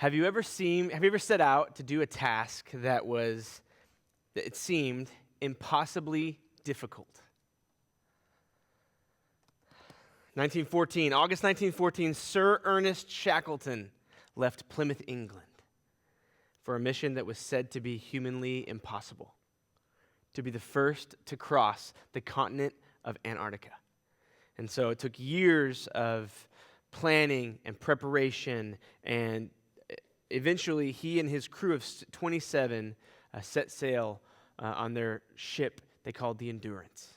Have you ever set out to do a task that it seemed impossibly difficult? August 1914, Sir Ernest Shackleton left Plymouth, England, for a mission that was said to be humanly impossible, to be the first to cross the continent of Antarctica. And so it took years of planning and preparation, and eventually he and his crew of 27 set sail on their ship they called the Endurance.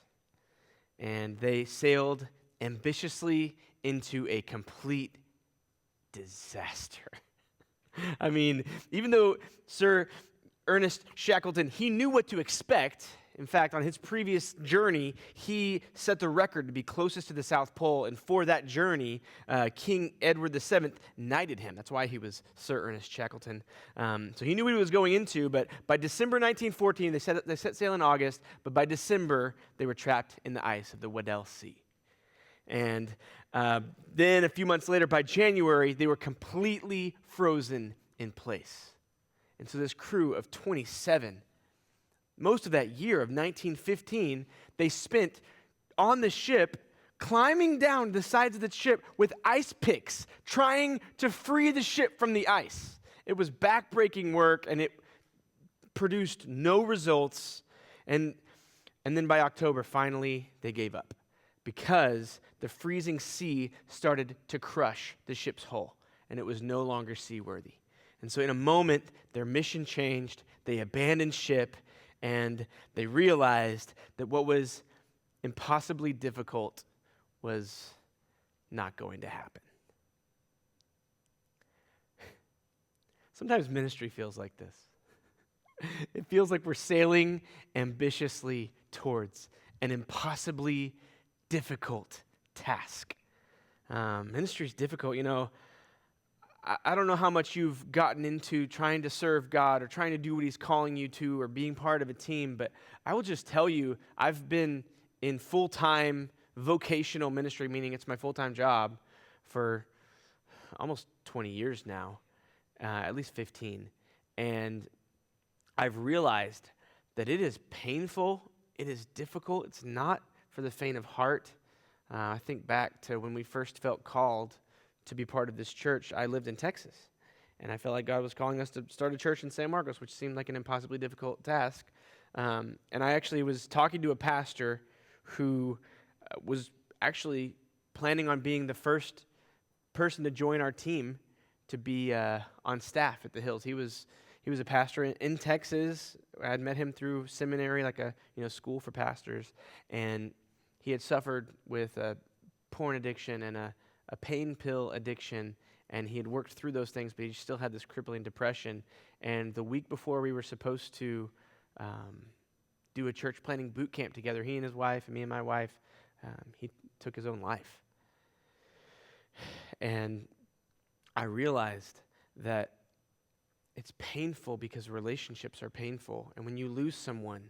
And they sailed ambitiously into a complete disaster. I mean, even though Sir Ernest Shackleton, he knew what to expect. In fact, on his previous journey, he set the record to be closest to the South Pole, and for that journey, King Edward VII knighted him. That's why he was Sir Ernest Shackleton. So he knew what he was going into, but by December 1914, they set sail in August, but by December, they were trapped in the ice of the Weddell Sea. And then a few months later, by January, they were completely frozen in place. And so this crew of 27, most of that year of 1915, they spent on the ship, climbing down the sides of the ship with ice picks, trying to free the ship from the ice. It was backbreaking work, and it produced no results. And then by October, finally, they gave up, because the freezing sea started to crush the ship's hull, and it was no longer seaworthy. And so in a moment, their mission changed. They abandoned ship, and they realized that what was impossibly difficult was not going to happen. Sometimes ministry feels like this. It feels like we're sailing ambitiously towards an impossibly difficult task. Ministry is difficult. You know, I don't know how much you've gotten into trying to serve God or trying to do what He's calling you to or being part of a team, but I will just tell you, I've been in full-time vocational ministry, meaning it's my full-time job, for almost 20 years now, at least 15. And I've realized that it is painful, it is difficult, it's not for the faint of heart. I think back to when we first felt called to be part of this church. I lived in Texas, and I felt like God was calling us to start a church in San Marcos, which seemed like an impossibly difficult task. And I actually was talking to a pastor who was actually planning on being the first person to join our team to be on staff at the Hills. He was a pastor in Texas. I had met him through seminary, like a school for pastors, and he had suffered with a porn addiction and a pain pill addiction, and he had worked through those things, but he still had this crippling depression. And the week before we were supposed to do a church planting boot camp together, he and his wife, and me and my wife, he took his own life. And I realized that it's painful because relationships are painful, and when you lose someone,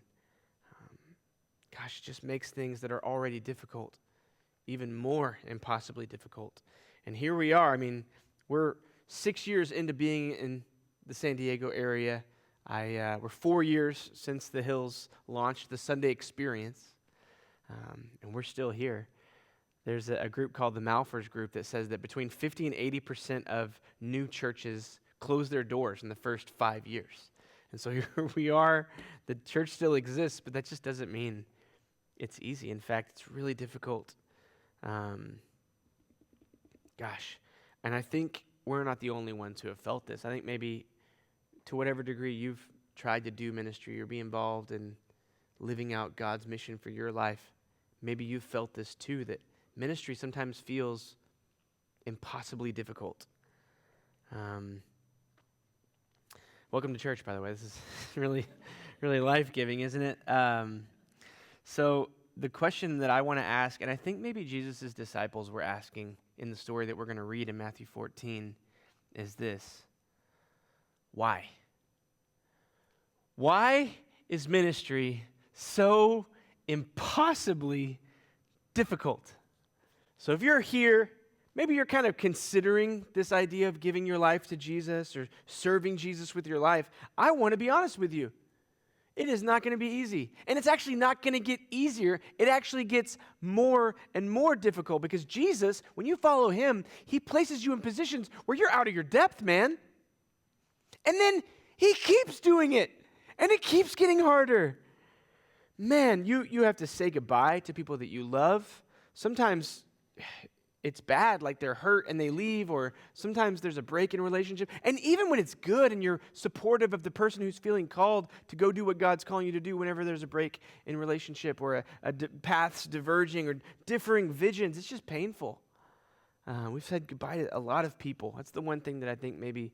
it just makes things that are already difficult even more impossibly difficult. And here we are. I mean, we're 6 years into being in the San Diego area. We're 4 years since the Hills launched the Sunday Experience, and we're still here. There's a group called the Malfers Group that says that between 50 and 80% of new churches close their doors in the first 5 years. And so here we are. The church still exists, but that just doesn't mean it's easy. In fact, it's really difficult. And I think we're not the only ones who have felt this. I think maybe to whatever degree you've tried to do ministry or be involved in living out God's mission for your life, maybe you've felt this too, that ministry sometimes feels impossibly difficult. Welcome to church, by the way. This is really, really life-giving, isn't it? So the question that I want to ask, and I think maybe Jesus' disciples were asking in the story that we're going to read in Matthew 14, is this: why? Why is ministry so impossibly difficult? So if you're here, maybe you're kind of considering this idea of giving your life to Jesus or serving Jesus with your life. I want to be honest with you. It is not going to be easy. And it's actually not going to get easier. It actually gets more and more difficult because Jesus, when you follow him, he places you in positions where you're out of your depth, man. And then he keeps doing it. And it keeps getting harder. Man, you have to say goodbye to people that you love. Sometimes it's bad, like they're hurt and they leave, or sometimes there's a break in relationship. And even when it's good and you're supportive of the person who's feeling called to go do what God's calling you to do, whenever there's a break in relationship or paths diverging or differing visions, it's just painful. We've said goodbye to a lot of people. That's the one thing that I think maybe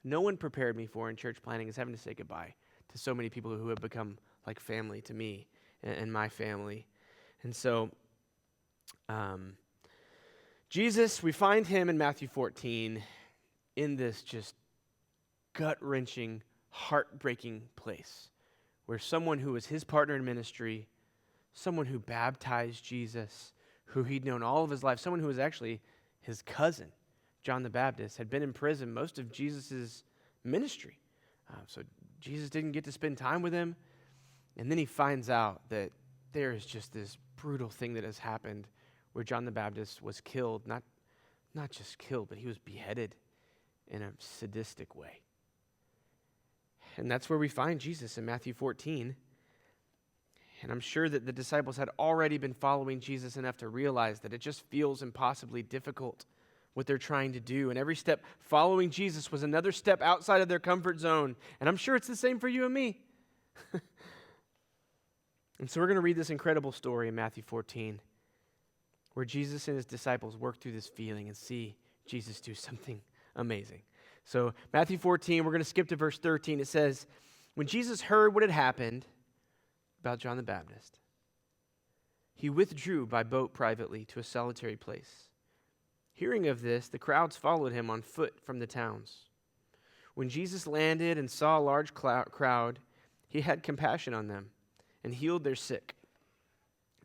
no one prepared me for in church planning, is having to say goodbye to so many people who have become like family to me and my family. And so, Jesus, we find him in Matthew 14 in this just gut-wrenching, heartbreaking place where someone who was his partner in ministry, someone who baptized Jesus, who he'd known all of his life, someone who was actually his cousin, John the Baptist, had been in prison most of Jesus' ministry. So Jesus didn't get to spend time with him. And then he finds out that there is just this brutal thing that has happened where John the Baptist was killed, not just killed, but he was beheaded in a sadistic way. And that's where we find Jesus in Matthew 14. And I'm sure that the disciples had already been following Jesus enough to realize that it just feels impossibly difficult what they're trying to do. And every step following Jesus was another step outside of their comfort zone. And I'm sure it's the same for you and me. And so we're going to read this incredible story in Matthew 14 where Jesus and his disciples work through this feeling and see Jesus do something amazing. So Matthew 14, we're going to skip to verse 13. It says, when Jesus heard what had happened about John the Baptist, he withdrew by boat privately to a solitary place. Hearing of this, the crowds followed him on foot from the towns. When Jesus landed and saw a large crowd, he had compassion on them and healed their sick.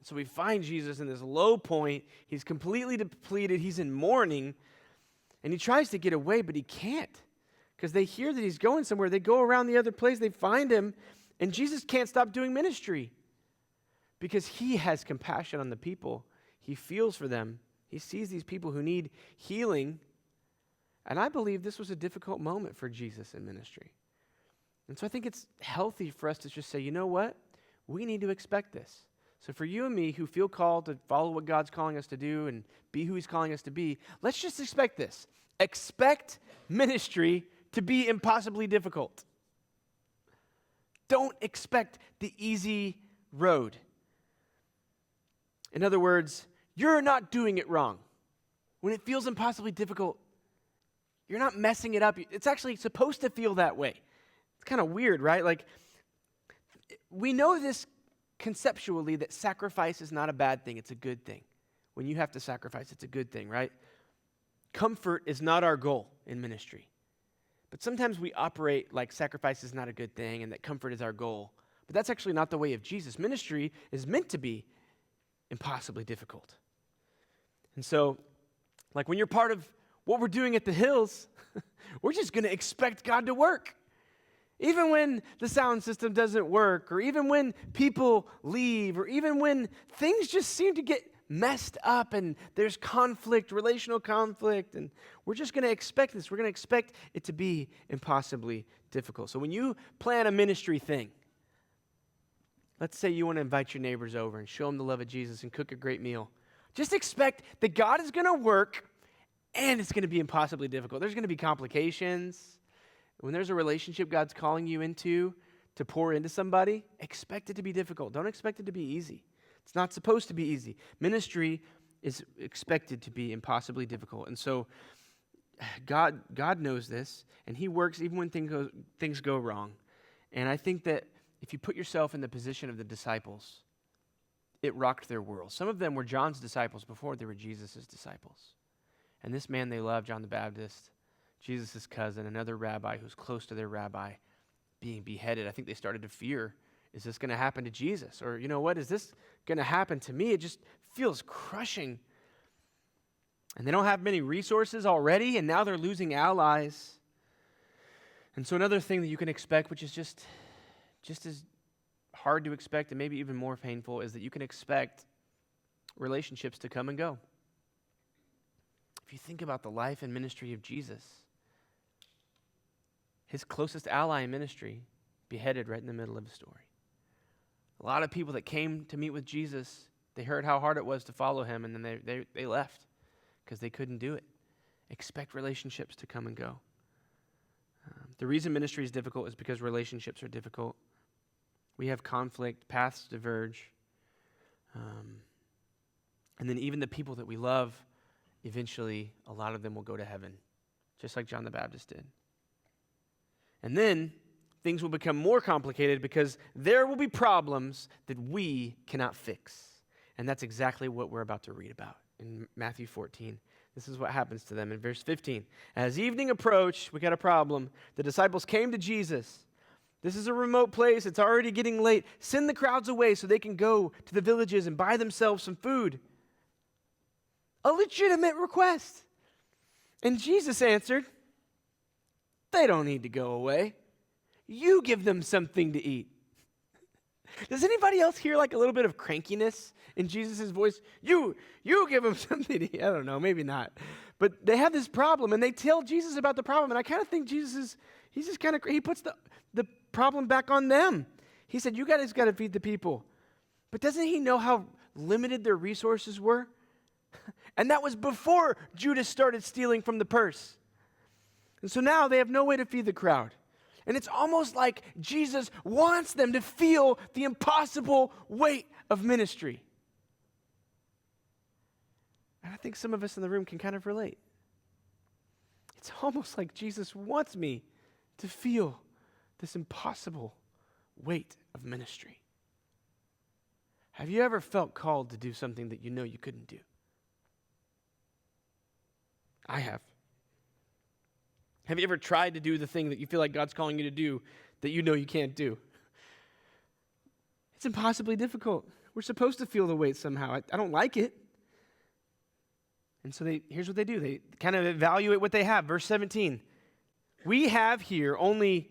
So we find Jesus in this low point. He's completely depleted. He's in mourning. And he tries to get away, but he can't. Because they hear that he's going somewhere. They go around the other place. They find him. And Jesus can't stop doing ministry. Because he has compassion on the people. He feels for them. He sees these people who need healing. And I believe this was a difficult moment for Jesus in ministry. And so I think it's healthy for us to just say, you know what? We need to expect this. So for you and me who feel called to follow what God's calling us to do and be who he's calling us to be, let's just expect this. Expect ministry to be impossibly difficult. Don't expect the easy road. In other words, you're not doing it wrong. When it feels impossibly difficult, you're not messing it up. It's actually supposed to feel that way. It's kind of weird, right? Like, we know this conceptually that sacrifice is not a bad thing. It's a good thing. When you have to sacrifice, it's a good thing, right? Comfort is not our goal in ministry. But sometimes we operate like sacrifice is not a good thing and that comfort is our goal. But that's actually not the way of Jesus. Ministry is meant to be impossibly difficult. And so, like when you're part of what we're doing at the Hills, we're just going to expect God to work. Even when the sound system doesn't work, or even when people leave, or even when things just seem to get messed up and there's conflict, relational conflict, and we're just going to expect this. We're going to expect it to be impossibly difficult. So when you plan a ministry thing, let's say you want to invite your neighbors over and show them the love of Jesus and cook a great meal, just expect that God is going to work and it's going to be impossibly difficult. There's going to be complications. When there's a relationship God's calling you into to pour into somebody, expect it to be difficult. Don't expect it to be easy. It's not supposed to be easy. Ministry is expected to be impossibly difficult. And so God knows this, and he works even when things go wrong. And I think that if you put yourself in the position of the disciples, it rocked their world. Some of them were John's disciples before they were Jesus' disciples. And this man they loved, John the Baptist, Jesus' cousin, another rabbi who's close to their rabbi, being beheaded. I think they started to fear, is this going to happen to Jesus? Or, you know what, is this going to happen to me? It just feels crushing. And they don't have many resources already, and now they're losing allies. And so another thing that you can expect, which is just as hard to expect and maybe even more painful, is that you can expect relationships to come and go. If you think about the life and ministry of Jesus, his closest ally in ministry beheaded right in the middle of the story. A lot of people that came to meet with Jesus, they heard how hard it was to follow him, and then they left because they couldn't do it. Expect relationships to come and go. The reason ministry is difficult is because relationships are difficult. We have conflict, paths diverge. And then even the people that we love, eventually a lot of them will go to heaven, just like John the Baptist did. And then things will become more complicated because there will be problems that we cannot fix. And that's exactly what we're about to read about in Matthew 14. This is what happens to them in verse 15. As evening approached, we got a problem. The disciples came to Jesus. This is a remote place. It's already getting late. Send the crowds away so they can go to the villages and buy themselves some food. A legitimate request. And Jesus answered, they don't need to go away. You give them something to eat. Does anybody else hear like a little bit of crankiness in Jesus' voice? You give them something to eat. I don't know, maybe not. But they have this problem, and they tell Jesus about the problem. And I kind of think he puts the problem back on them. He said, you guys got to feed the people. But doesn't he know how limited their resources were? And that was before Judas started stealing from the purse. And so now they have no way to feed the crowd. And it's almost like Jesus wants them to feel the impossible weight of ministry. And I think some of us in the room can kind of relate. It's almost like Jesus wants me to feel this impossible weight of ministry. Have you ever felt called to do something that you know you couldn't do? I have. Have you ever tried to do the thing that you feel like God's calling you to do that you know you can't do? It's impossibly difficult. We're supposed to feel the weight somehow. I don't like it. And so here's what they do. They kind of evaluate what they have. Verse 17. We have here only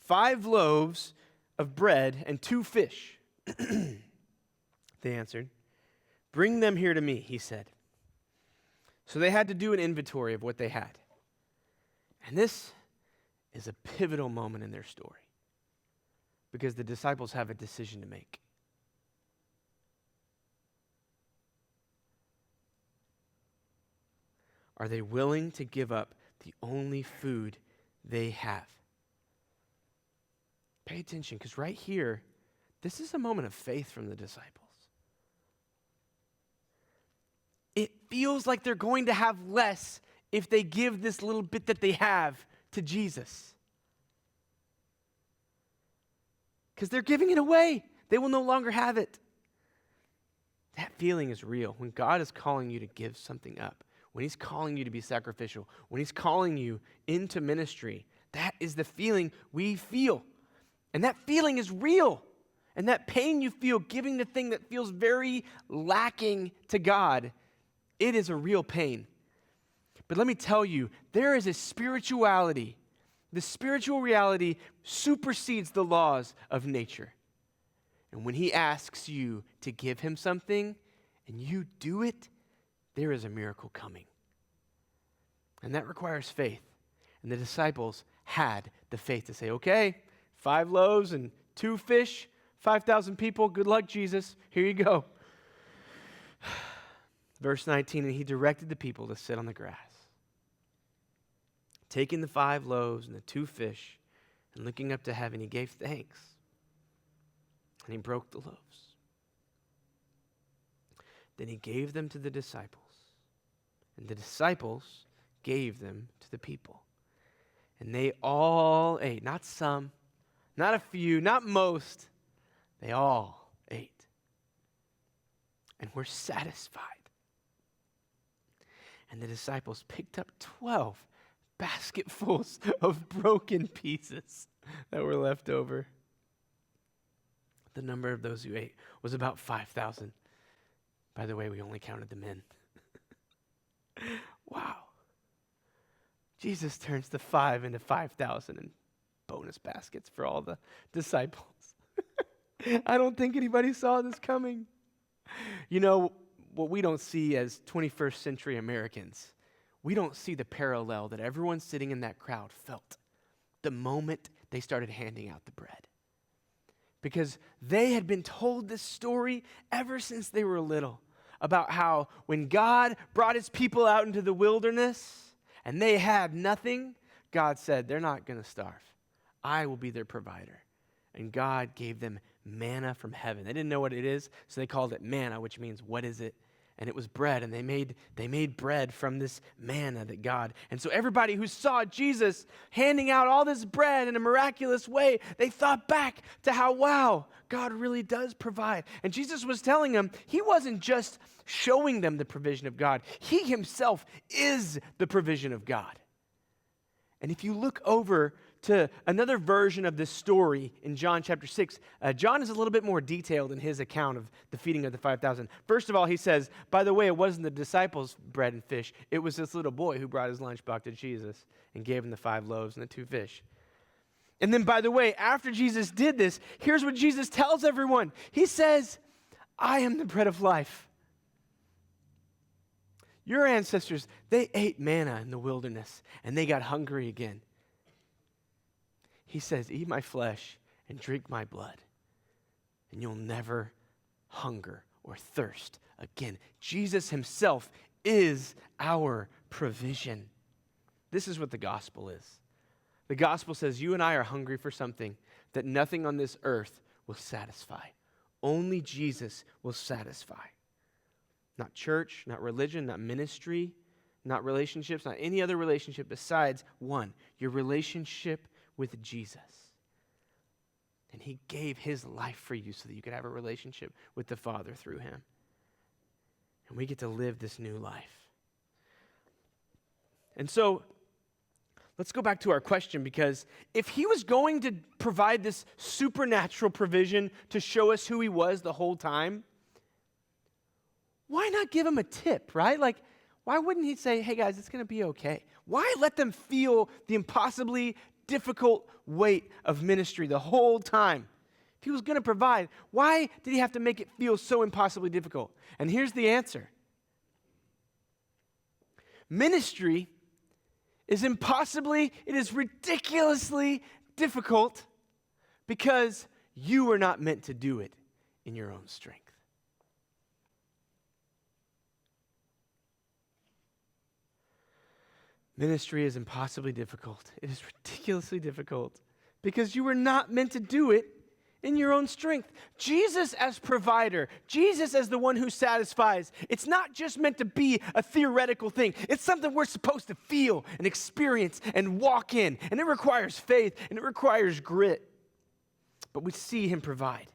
5 loaves of bread and 2 fish. They answered. Bring them here to me, he said. So they had to do an inventory of what they had. And this is a pivotal moment in their story because the disciples have a decision to make. Are they willing to give up the only food they have? Pay attention, because right here, this is a moment of faith from the disciples. It feels like they're going to have less if they give this little bit that they have to Jesus. Because they're giving it away. They will no longer have it. That feeling is real. When God is calling you to give something up, when he's calling you to be sacrificial, when he's calling you into ministry, that is the feeling we feel. And that feeling is real. And that pain you feel giving the thing that feels very lacking to God, it is a real pain. But let me tell you, there is a spirituality. The spiritual reality supersedes the laws of nature. And when he asks you to give him something and you do it, there is a miracle coming. And that requires faith. And the disciples had the faith to say, okay, 5 loaves and 2 fish, 5,000 people. Good luck, Jesus. Here you go. Verse 19, and he directed the people to sit on the grass. Taking the 5 loaves and the 2 fish, and looking up to heaven, he gave thanks. And he broke the loaves. Then he gave them to the disciples. And the disciples gave them to the people. And they all ate. Not some, not a few, not most. They all ate. And were satisfied. And the disciples picked up 12 basketfuls of broken pieces that were left over. The number of those who ate was about 5,000. By the way, we only counted the men. Wow. Jesus turns the 5 into 5,000 and bonus baskets for all the disciples. I don't think anybody saw this coming. You know, what we don't see as 21st century Americans, we don't see the parallel that everyone sitting in that crowd felt the moment they started handing out the bread. Because they had been told this story ever since they were little about how when God brought his people out into the wilderness and they had nothing, God said, they're not going to starve. I will be their provider. And God gave them manna from heaven. They didn't know what it is, so they called it manna, which means what is it? And it was bread, and they made bread from this manna that God. And so everybody who saw Jesus handing out all this bread in a miraculous way, they thought back to how, wow, God really does provide. And Jesus was telling them, he wasn't just showing them the provision of God. He himself is the provision of God. And if you look over to another version of this story in John chapter 6, John is a little bit more detailed in his account of the feeding of the 5,000. First of all, he says, by the way, it wasn't the disciples' bread and fish. It was this little boy who brought his lunchbox to Jesus and gave him the 5 loaves and the 2 fish. And then, by the way, after Jesus did this, here's what Jesus tells everyone. He says, I am the bread of life. Your ancestors, they ate manna in the wilderness, and they got hungry again. He says, eat my flesh and drink my blood, and you'll never hunger or thirst again. Jesus himself is our provision. This is what the gospel is. The gospel says you and I are hungry for something that nothing on this earth will satisfy. Only Jesus will satisfy. Not church, not religion, not ministry, not relationships, not any other relationship besides one, your relationship with Jesus. And he gave his life for you so that you could have a relationship with the Father through him. And we get to live this new life. And so, let's go back to our question, because if he was going to provide this supernatural provision to show us who he was the whole time, why not give him a tip, right? Like, why wouldn't he say, hey guys, it's going to be okay? Why let them feel the impossibly difficult weight of ministry the whole time? If he was going to provide, why did he have to make it feel so impossibly difficult? And here's the answer. Ministry is ridiculously difficult because you were not meant to do it in your own strength. Ministry is impossibly difficult. It is ridiculously difficult because you were not meant to do it in your own strength. Jesus as provider, Jesus as the one who satisfies, it's not just meant to be a theoretical thing. It's something we're supposed to feel and experience and walk in. And it requires faith and it requires grit. But we see him provide.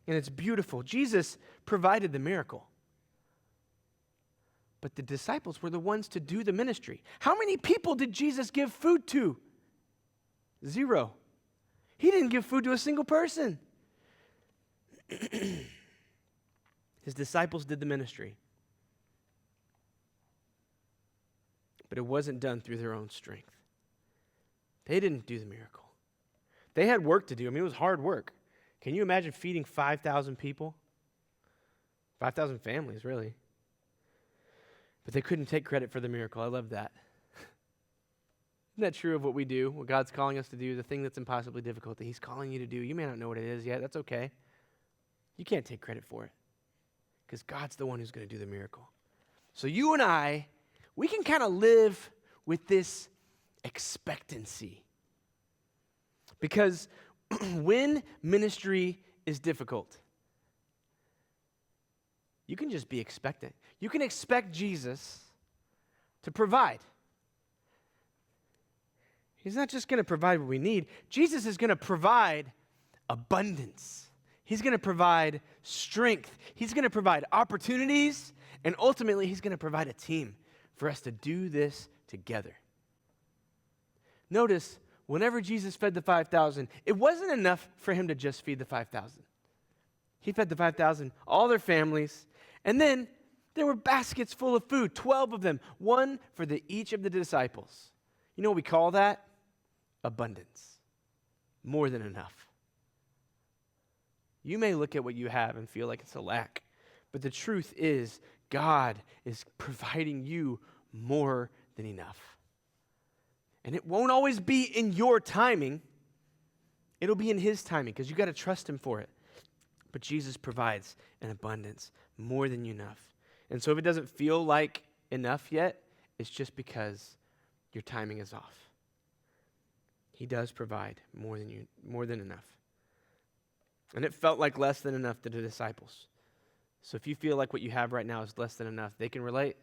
And it's beautiful. Jesus provided the miracle. But the disciples were the ones to do the ministry. How many people did Jesus give food to? 0. He didn't give food to a single person. His disciples did the ministry. But it wasn't done through their own strength. They didn't do the miracle. They had work to do. I mean, it was hard work. Can you imagine feeding 5,000 people? 5,000 families, really. But they couldn't take credit for the miracle. I love that. Isn't that true of what we do, what God's calling us to do, the thing that's impossibly difficult that he's calling you to do? You may not know what it is yet. That's okay. You can't take credit for it because God's the one who's going to do the miracle. So you and I, we can kind of live with this expectancy because when ministry is difficult, you can just be expectant. You can expect Jesus to provide. He's not just going to provide what we need. Jesus is going to provide abundance. He's going to provide strength. He's going to provide opportunities. And ultimately, he's going to provide a team for us to do this together. Notice, whenever Jesus fed the 5,000, it wasn't enough for him to just feed the 5,000. He fed the 5,000, all their families. And then There were baskets full of food, 12 of them, one for each of the disciples. You know what we call that? Abundance. More than enough. You may look at what you have and feel like it's a lack, but the truth is God is providing you more than enough. And it won't always be in your timing. It'll be in his timing because you got to trust him for it. But Jesus provides an abundance, more than enough. And so if it doesn't feel like enough yet, it's just because your timing is off. He does provide more than enough. And it felt like less than enough to the disciples. So if you feel like what you have right now is less than enough, they can relate,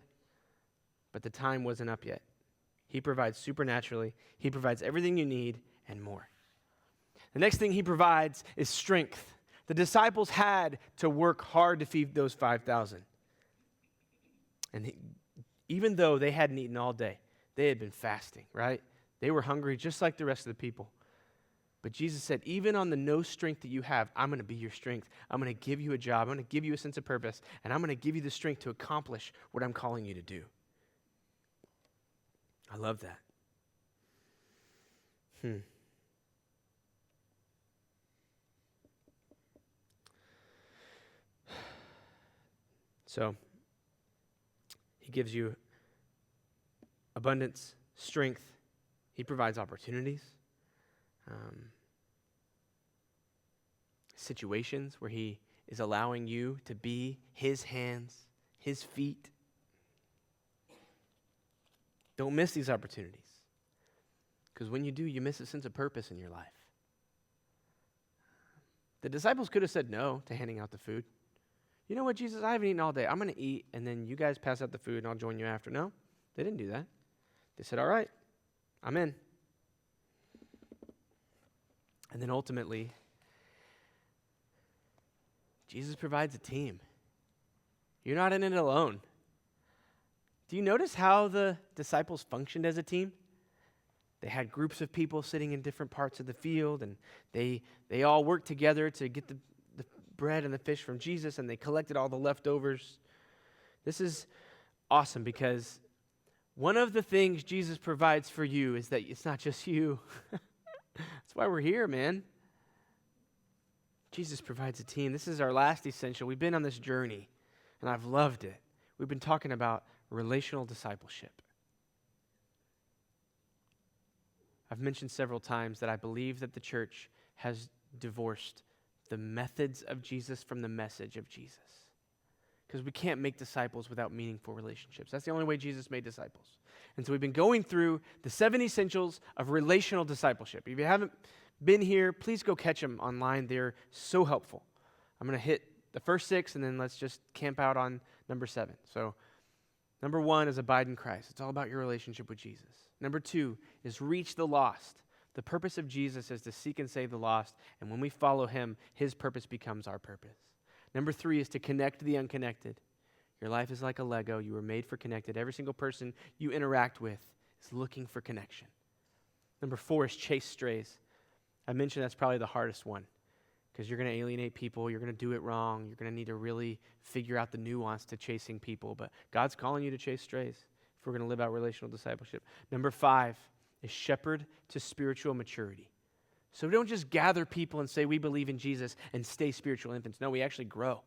but the time wasn't up yet. He provides supernaturally. He provides everything you need and more. The next thing he provides is strength. The disciples had to work hard to feed those 5,000. And even though they hadn't eaten all day, they had been fasting, right? They were hungry just like the rest of the people. But Jesus said, even on the no strength that you have, I'm going to be your strength. I'm going to give you a job. I'm going to give you a sense of purpose. And I'm going to give you the strength to accomplish what I'm calling you to do. I love that. So, he gives you abundance, strength. He provides opportunities. Situations where he is allowing you to be his hands, his feet. Don't miss these opportunities. Because when you do, you miss a sense of purpose in your life. The disciples could have said no to handing out the food. You know what, Jesus, I haven't eaten all day. I'm going to eat, and then you guys pass out the food, and I'll join you after. No, they didn't do that. They said, all right, I'm in. And then ultimately, Jesus provides a team. You're not in it alone. Do you notice how the disciples functioned as a team? They had groups of people sitting in different parts of the field, and they all worked together to get the bread and the fish from Jesus, and they collected all the leftovers. This is awesome because one of the things Jesus provides for you is that it's not just you. That's why we're here, man. Jesus provides a team. This is our last essential. We've been on this journey, and I've loved it. We've been talking about relational discipleship. I've mentioned several times that I believe that the church has divorced the methods of Jesus from the message of Jesus. Because we can't make disciples without meaningful relationships. That's the only way Jesus made disciples. And so we've been going through the 7 essentials of relational discipleship. If you haven't been here, please go catch them online. They're so helpful. I'm going to hit the first 6, and then let's just camp out on number 7. So number 1 is abide in Christ. It's all about your relationship with Jesus. Number 2 is reach the lost. The purpose of Jesus is to seek and save the lost, and when we follow him, his purpose becomes our purpose. Number 3 is to connect the unconnected. Your life is like a Lego. You were made for connected. Every single person you interact with is looking for connection. Number 4 is chase strays. I mentioned that's probably the hardest one because you're going to alienate people. You're going to do it wrong. You're going to need to really figure out the nuance to chasing people. But God's calling you to chase strays if we're going to live out relational discipleship. Number 5 is shepherd to spiritual maturity. So we don't just gather people and say we believe in Jesus and stay spiritual infants. No, we actually grow.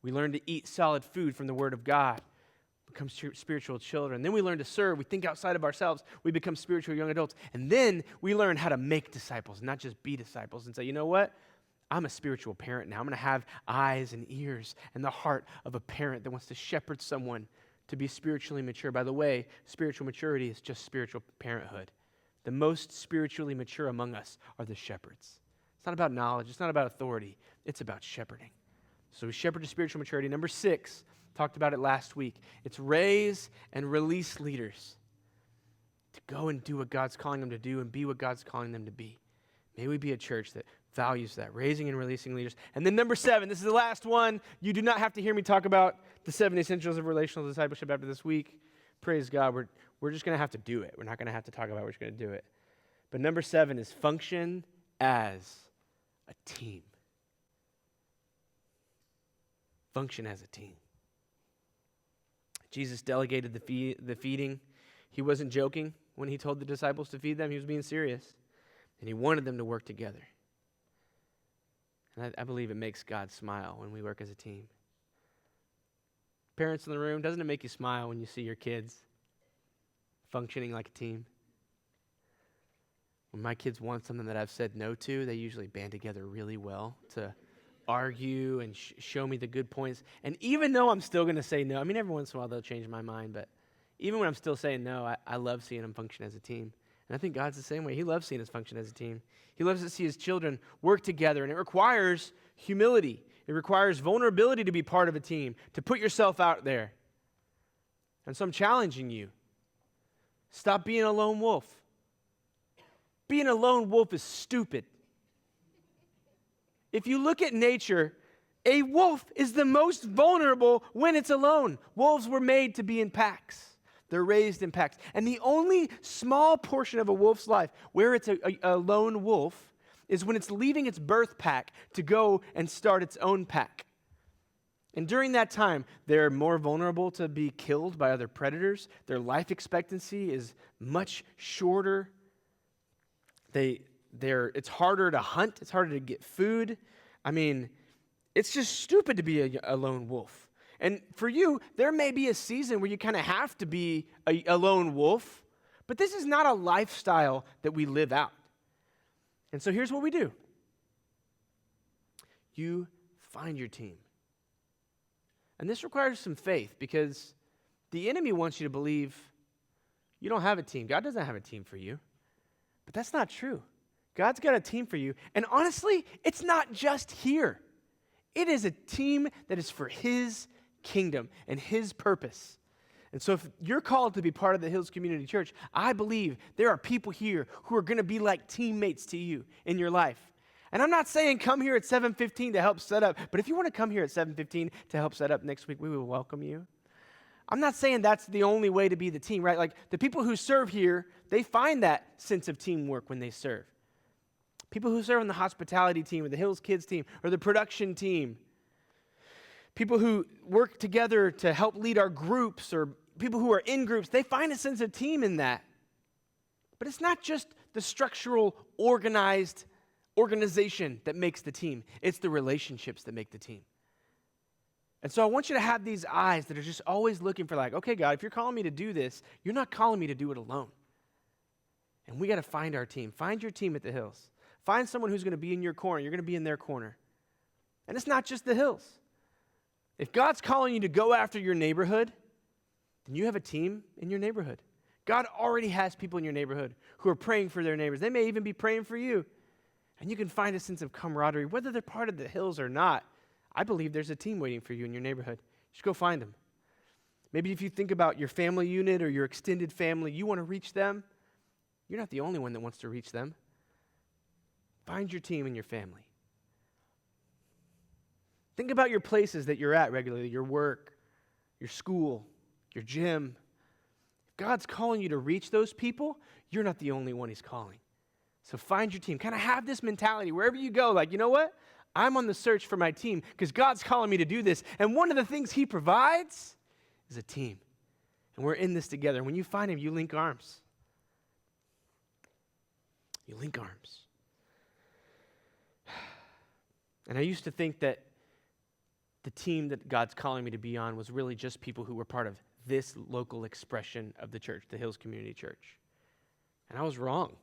We learn to eat solid food from the Word of God, become spiritual children. Then we learn to serve. We think outside of ourselves. We become spiritual young adults. And then we learn how to make disciples, not just be disciples and say, you know what? I'm a spiritual parent now. I'm going to have eyes and ears and the heart of a parent that wants to shepherd someone to be spiritually mature. By the way, spiritual maturity is just spiritual parenthood. The most spiritually mature among us are the shepherds. It's not about knowledge. It's not about authority. It's about shepherding. So we shepherd to spiritual maturity. Number 6, talked about it last week. It's raise and release leaders to go and do what God's calling them to do and be what God's calling them to be. May we be a church that values that, raising and releasing leaders. And then number 7, this is the last one. You do not have to hear me talk about the 7 essentials of relational discipleship after this week. Praise God. We're just going to have to do it. We're not going to have to talk about it. We're just going to do it. But number 7 is function as a team. Function as a team. Jesus delegated the feeding. He wasn't joking when he told the disciples to feed them. He was being serious. And he wanted them to work together. And I believe it makes God smile when we work as a team. Parents in the room, doesn't it make you smile when you see your kids functioning like a team? When my kids want something that I've said no to, they usually band together really well to argue and show me the good points. And even though I'm still going to say no, I mean, every once in a while they'll change my mind, but even when I'm still saying no, I love seeing them function as a team. And I think God's the same way. He loves seeing us function as a team. He loves to see his children work together, and it requires humility. It requires vulnerability to be part of a team, to put yourself out there. And so I'm challenging you. Stop being a lone wolf. Being a lone wolf is stupid. If you look at nature, a wolf is the most vulnerable when it's alone. Wolves were made to be in packs. They're raised in packs. And the only small portion of a wolf's life where it's a lone wolf is when it's leaving its birth pack to go and start its own pack. And during that time, they're more vulnerable to be killed by other predators. Their life expectancy is much shorter. It's harder to hunt. It's harder to get food. I mean, it's just stupid to be a lone wolf. And for you, there may be a season where you kind of have to be a lone wolf, but this is not a lifestyle that we live out. And so here's what we do. You find your team. And this requires some faith because the enemy wants you to believe you don't have a team. God doesn't have a team for you. But that's not true. God's got a team for you. And honestly, it's not just here. It is a team that is for his kingdom and his purpose. And so if you're called to be part of the Hills Community Church, I believe there are people here who are going to be like teammates to you in your life. And I'm not saying come here at 7:15 to help set up, but if you want to come here at 7:15 to help set up next week, we will welcome you. I'm not saying that's the only way to be the team, right? Like the people who serve here, they find that sense of teamwork when they serve. People who serve on the hospitality team or the Hills Kids team or the production team. People who work together to help lead our groups or people who are in groups, they find a sense of team in that. But it's not just the structural, organization that makes the team. It's the relationships that make the team. And so I want you to have these eyes that are just always looking for like, okay, God, if you're calling me to do this, you're not calling me to do it alone. And we got to find our team. Find your team at the Hills. Find someone who's going to be in your corner. You're going to be in their corner. And it's not just the Hills. If God's calling you to go after your neighborhood, then you have a team in your neighborhood. God already has people in your neighborhood who are praying for their neighbors. They may even be praying for you. And you can find a sense of camaraderie, whether they're part of the Hills or not. I believe there's a team waiting for you in your neighborhood. Just go find them. Maybe if you think about your family unit or your extended family, you want to reach them. You're not the only one that wants to reach them. Find your team and your family. Think about your places that you're at regularly, your work, your school, your gym. If God's calling you to reach those people, you're not the only one he's calling. So find your team. Kind of have this mentality wherever you go, like, you know what? I'm on the search for my team because God's calling me to do this. And one of the things he provides is a team. And we're in this together. And when you find him, you link arms. You link arms. And I used to think that the team that God's calling me to be on was really just people who were part of this local expression of the church, the Hills Community Church. And I was wrong.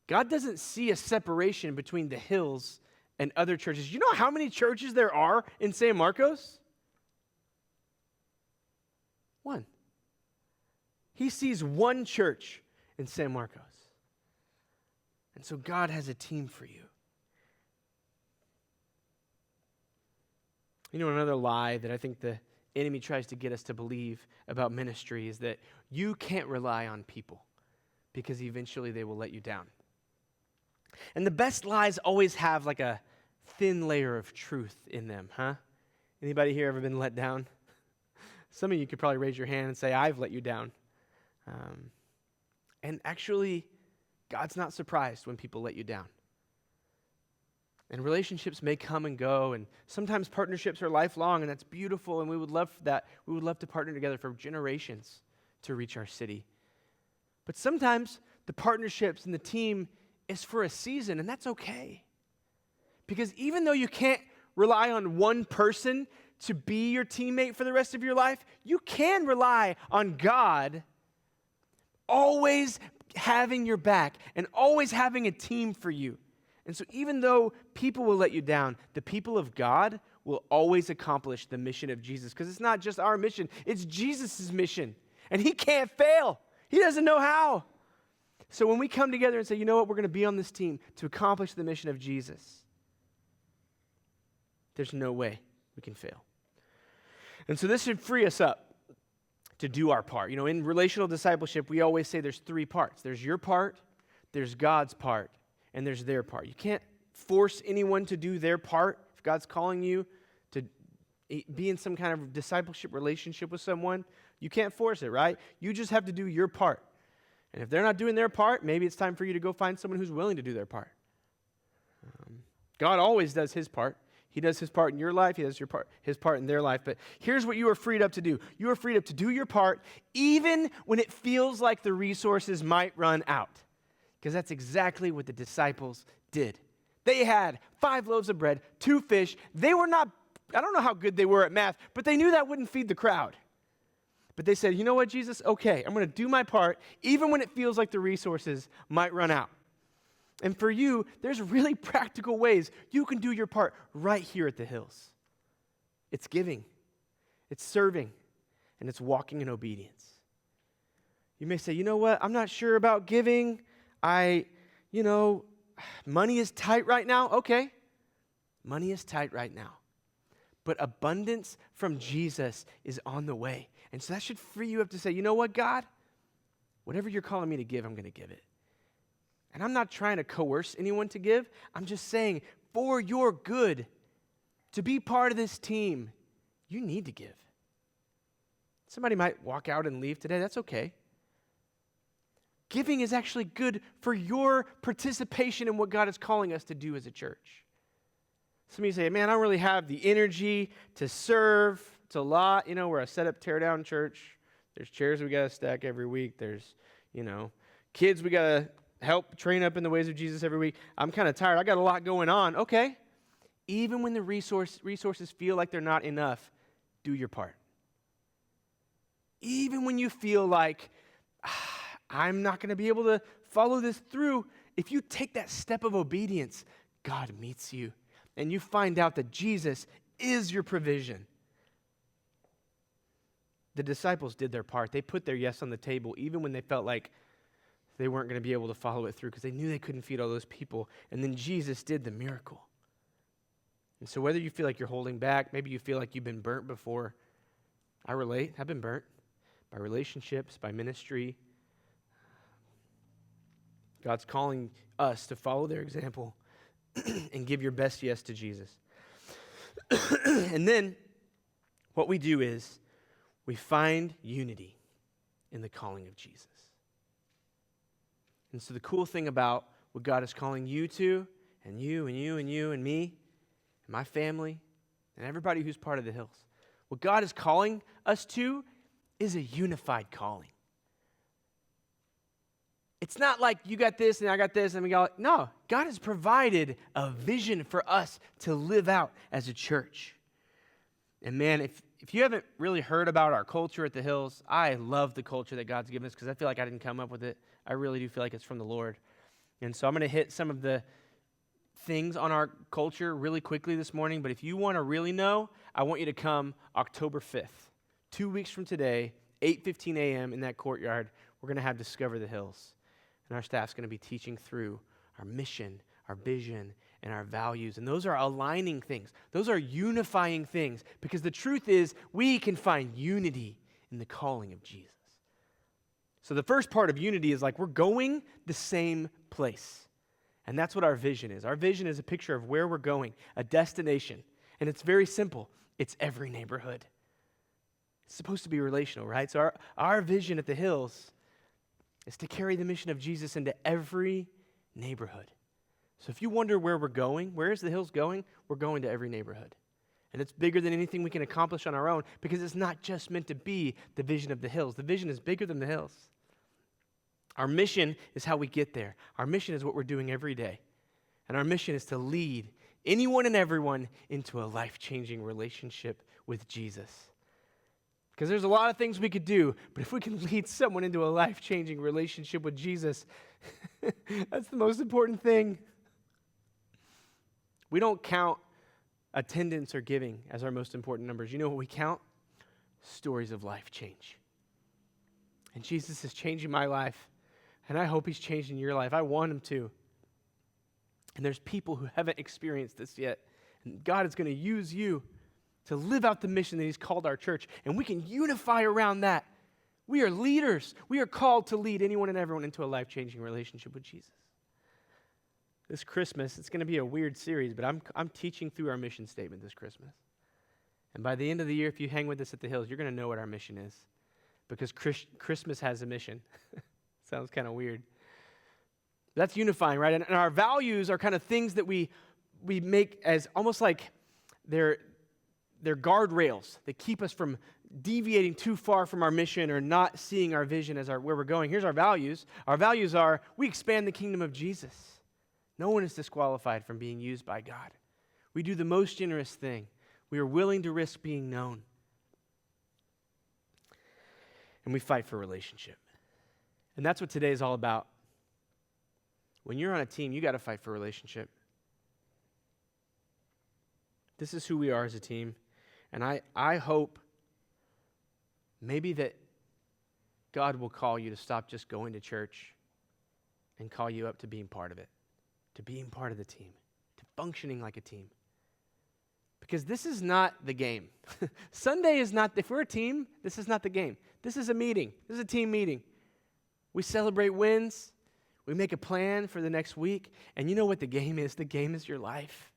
God doesn't see a separation between the Hills and other churches. You know how many churches there are in San Marcos? One. He sees one church in San Marcos. And so God has a team for you. You know, another lie that I think the enemy tries to get us to believe about ministry is that you can't rely on people because eventually they will let you down. And the best lies always have like a thin layer of truth in them, huh? Anybody here ever been let down? Some of you could probably raise your hand and say, I've let you down. And actually, God's not surprised when people let you down. And relationships may come and go, and sometimes partnerships are lifelong, and that's beautiful, and we would love that. We would love to partner together for generations to reach our city. But sometimes the partnerships and the team is for a season, and that's okay. Because even though you can't rely on one person to be your teammate for the rest of your life, you can rely on God always having your back and always having a team for you. And so even though people will let you down, the people of God will always accomplish the mission of Jesus, because it's not just our mission, it's Jesus' mission. And he can't fail. He doesn't know how. So when we come together and say, you know what, we're going to be on this team to accomplish the mission of Jesus, there's no way we can fail. And so this should free us up to do our part. You know, in relational discipleship, we always say there's three parts. There's your part, there's God's part, and there's their part. You can't force anyone to do their part. If God's calling you to be in some kind of discipleship relationship with someone, you can't force it, right? You just have to do your part. And if they're not doing their part, maybe it's time for you to go find someone who's willing to do their part. God always does his part. He does his part in your life. He does his part in their life. But here's what you are freed up to do. You are freed up to do your part even when it feels like the resources might run out. Because that's exactly what the disciples did. They had 5 loaves of bread, 2 fish. They were not, I don't know how good they were at math, but they knew that wouldn't feed the crowd. But they said, you know what, Jesus? Okay, I'm going to do my part even when it feels like the resources might run out. And for you, there's really practical ways you can do your part right here at the Hills. It's giving, it's serving, and it's walking in obedience. You may say, you know what, I'm not sure about giving. Money is tight right now. Okay, money is tight right now. But abundance from Jesus is on the way. And so that should free you up to say, you know what, God? Whatever you're calling me to give, I'm going to give it. And I'm not trying to coerce anyone to give. I'm just saying, for your good, to be part of this team, you need to give. Somebody might walk out and leave today. That's okay. Giving is actually good for your participation in what God is calling us to do as a church. Some of you say, man, I don't really have the energy to serve. It's a lot. You know, we're a set-up, tear-down church. There's chairs we got to stack every week. There's, kids we got to help train up in the ways of Jesus every week. I'm kind of tired. I got a lot going on. Okay. Even when the resources feel like they're not enough, do your part. Even when you feel like, I'm not going to be able to follow this through, if you take that step of obedience, God meets you. And you find out that Jesus is your provision. The disciples did their part. They put their yes on the table even when they felt like they weren't going to be able to follow it through because they knew they couldn't feed all those people. And then Jesus did the miracle. And so whether you feel like you're holding back, maybe you feel like you've been burnt before. I relate. I've been burnt by relationships, by ministry. God's calling us to follow their example and give your best yes to Jesus. And then what we do is we find unity in the calling of Jesus. And so the cool thing about what God is calling you to, and you, and you, and you, and me, and my family, and everybody who's part of the Hills, what God is calling us to is a unified calling. It's not like you got this and I got this and we got, no, God has provided a vision for us to live out as a church. And man, if you haven't really heard about our culture at the Hills, I love the culture that God's given us because I feel like I didn't come up with it. I really do feel like it's from the Lord. And so I'm going to hit some of the things on our culture really quickly this morning, but if you want to really know, I want you to come October 5th, 2 weeks from today, 8:15 a.m. in that courtyard. We're going to have Discover the Hills. And our staff's going to be teaching through our mission, our vision, and our values. And those are aligning things. Those are unifying things. Because the truth is, we can find unity in the calling of Jesus. So the first part of unity is like we're going the same place. And that's what our vision is. Our vision is a picture of where we're going, a destination. And it's very simple. It's every neighborhood. It's supposed to be relational, right? So our vision at the Hills is to carry the mission of Jesus into every neighborhood. So if you wonder where we're going, where is the Hills going? We're going to every neighborhood. And it's bigger than anything we can accomplish on our own because it's not just meant to be the vision of the Hills. The vision is bigger than the Hills. Our mission is how we get there. Our mission is what we're doing every day. And our mission is to lead anyone and everyone into a life-changing relationship with Jesus. Because there's a lot of things we could do, but if we can lead someone into a life-changing relationship with Jesus, that's the most important thing. We don't count attendance or giving as our most important numbers. You know what we count? Stories of life change. And Jesus is changing my life, and I hope he's changing your life. I want him to. And there's people who haven't experienced this yet, and God is going to use you to live out the mission that he's called our church, and we can unify around that. We are leaders. We are called to lead anyone and everyone into a life-changing relationship with Jesus. This Christmas, it's going to be a weird series, but I'm teaching through our mission statement this Christmas. And by the end of the year, if you hang with us at the Hills, you're going to know what our mission is. Because Christmas has a mission. Sounds kind of weird. That's unifying, right? And our values are kind of things that we make as almost like they're guardrails that keep us from deviating too far from our mission or not seeing our vision as where we're going. Here's our values. Our values are we expand the kingdom of Jesus. No one is disqualified from being used by God. We do the most generous thing. We are willing to risk being known. And we fight for relationship. And that's what today is all about. When you're on a team, you got to fight for relationship. This is who we are as a team. And I hope maybe that God will call you to stop just going to church and call you up to being part of it, to being part of the team, to functioning like a team. Because this is not the game. Sunday is not, if we're a team, this is not the game. This is a meeting. This is a team meeting. We celebrate wins. We make a plan for the next week. And you know what the game is? The game is your life.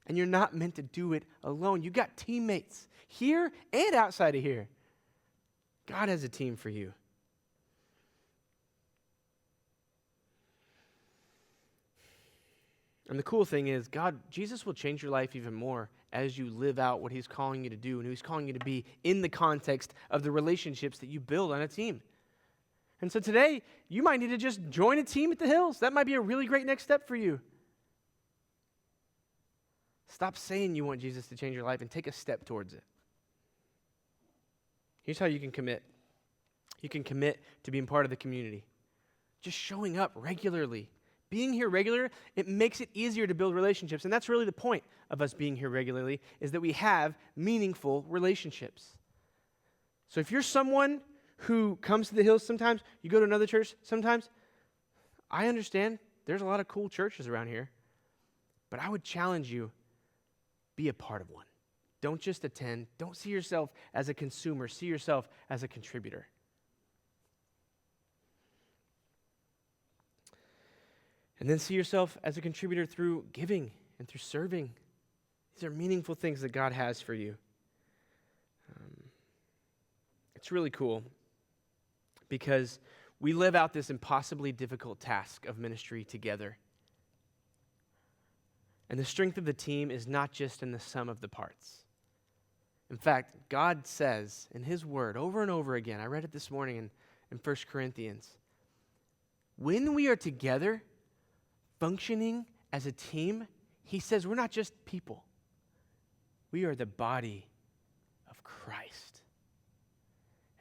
And you're not meant to do it alone. You got teammates here and outside of here. God has a team for you. And the cool thing is, Jesus will change your life even more as you live out what he's calling you to do and who he's calling you to be in the context of the relationships that you build on a team. And so today, you might need to just join a team at the Hills. That might be a really great next step for you. Stop saying you want Jesus to change your life and take a step towards it. Here's how you can commit. You can commit to being part of the community. Just showing up regularly. Being here regular, it makes it easier to build relationships. And that's really the point of us being here regularly, is that we have meaningful relationships. So if you're someone who comes to the Hills sometimes, you go to another church sometimes, I understand there's a lot of cool churches around here, but I would challenge you, be a part of one. Don't just attend. Don't see yourself as a consumer. See yourself as a contributor. And then see yourself as a contributor through giving and through serving. These are meaningful things that God has for you. It's really cool because we live out this impossibly difficult task of ministry together. And the strength of the team is not just in the sum of the parts. In fact, God says in his word over and over again, I read it this morning in 1 Corinthians, when we are together, functioning as a team, he says we're not just people. We are the body of Christ.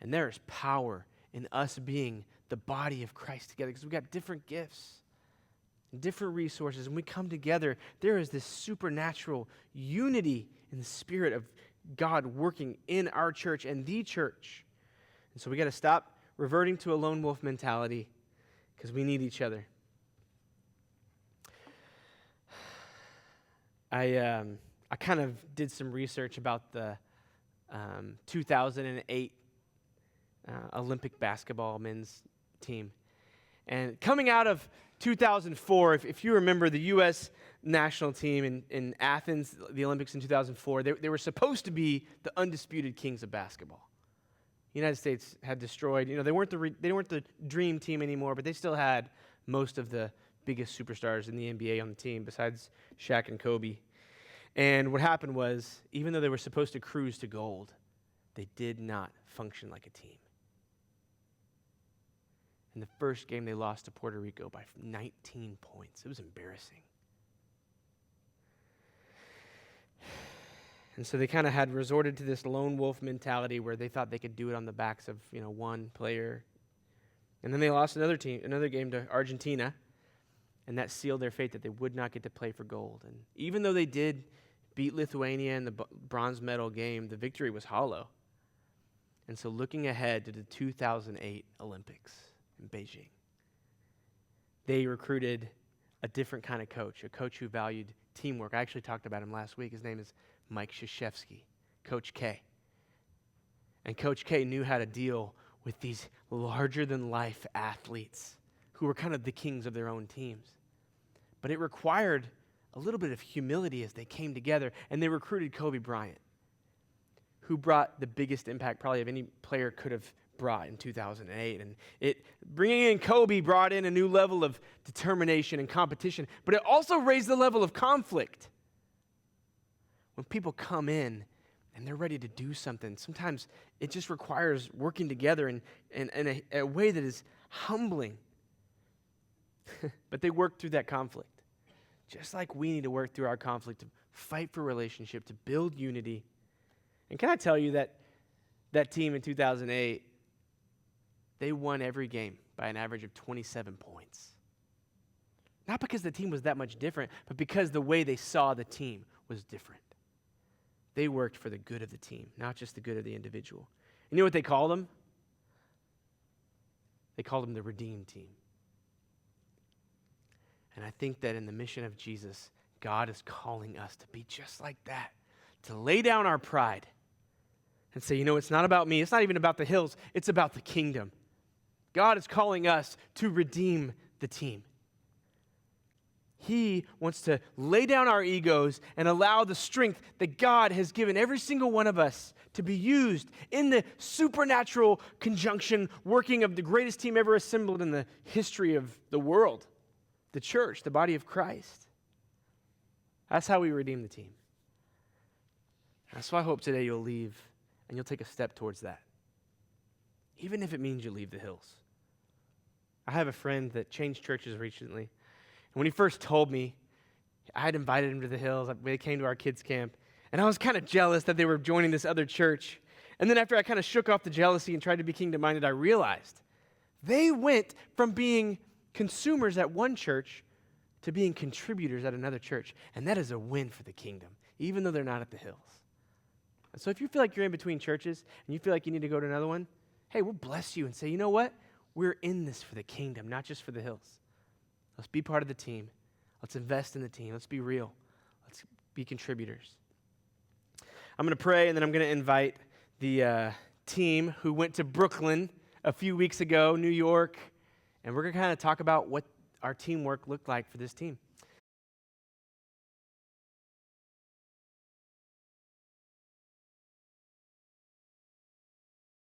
And there is power in us being the body of Christ together because we've got different gifts and different resources. And we come together, there is this supernatural unity in the Spirit of God working in our church and the church. And so we got to stop reverting to a lone wolf mentality because we need each other. I kind of did some research about the 2008 Olympic basketball men's team. And coming out of 2004, if you remember the U.S. national team in Athens, the Olympics in 2004, they were supposed to be the undisputed kings of basketball. The United States had destroyed, they weren't the dream team anymore, but they still had most of the biggest superstars in the NBA on the team besides Shaq and Kobe. And what happened was, even though they were supposed to cruise to gold, they did not function like a team. In the first game, they lost to Puerto Rico by 19 points. It was embarrassing. And so they kind of had resorted to this lone wolf mentality where they thought they could do it on the backs of, one player. And then they lost another game to Argentina, and that sealed their fate that they would not get to play for gold. And even though they did beat Lithuania in the bronze medal game, the victory was hollow. And so looking ahead to the 2008 Olympics in Beijing, they recruited a different kind of coach, a coach who valued teamwork. I actually talked about him last week. His name is Mike Krzyzewski, Coach K. And Coach K knew how to deal with these larger-than-life athletes who were kind of the kings of their own teams. But it required a little bit of humility as they came together, and they recruited Kobe Bryant, who brought the biggest impact probably of any player could have brought in 2008. And bringing in Kobe brought in a new level of determination and competition, but it also raised the level of conflict. When people come in and they're ready to do something, sometimes it just requires working together in a way that is humbling. But they worked through that conflict. Just like we need to work through our conflict to fight for relationship, to build unity. And can I tell you that team in 2008, they won every game by an average of 27 points. Not because the team was that much different, but because the way they saw the team was different. They worked for the good of the team, not just the good of the individual. You know what they called them? They called them the redeemed team. And I think that in the mission of Jesus, God is calling us to be just like that, to lay down our pride and say, it's not about me. It's not even about the hills. It's about the kingdom. God is calling us to redeem the team. He wants to lay down our egos and allow the strength that God has given every single one of us to be used in the supernatural conjunction working of the greatest team ever assembled in the history of the world, the church, the body of Christ. That's how we redeem the team. That's why I hope today you'll leave and you'll take a step towards that, even if it means you leave the hills. I have a friend that changed churches recently. And when he first told me, I had invited him to the hills. They came to our kids' camp. And I was kind of jealous that they were joining this other church. And then after I kind of shook off the jealousy and tried to be kingdom-minded, I realized they went from being consumers at one church to being contributors at another church. And that is a win for the kingdom, even though they're not at the hills. And so if you feel like you're in between churches and you feel like you need to go to another one, hey, we'll bless you and say, you know what? We're in this for the kingdom, not just for the hills. Let's be part of the team. Let's invest in the team. Let's be real. Let's be contributors. I'm going to pray, and then I'm going to invite the team who went to Brooklyn a few weeks ago, New York, and we're going to kind of talk about what our teamwork looked like for this team.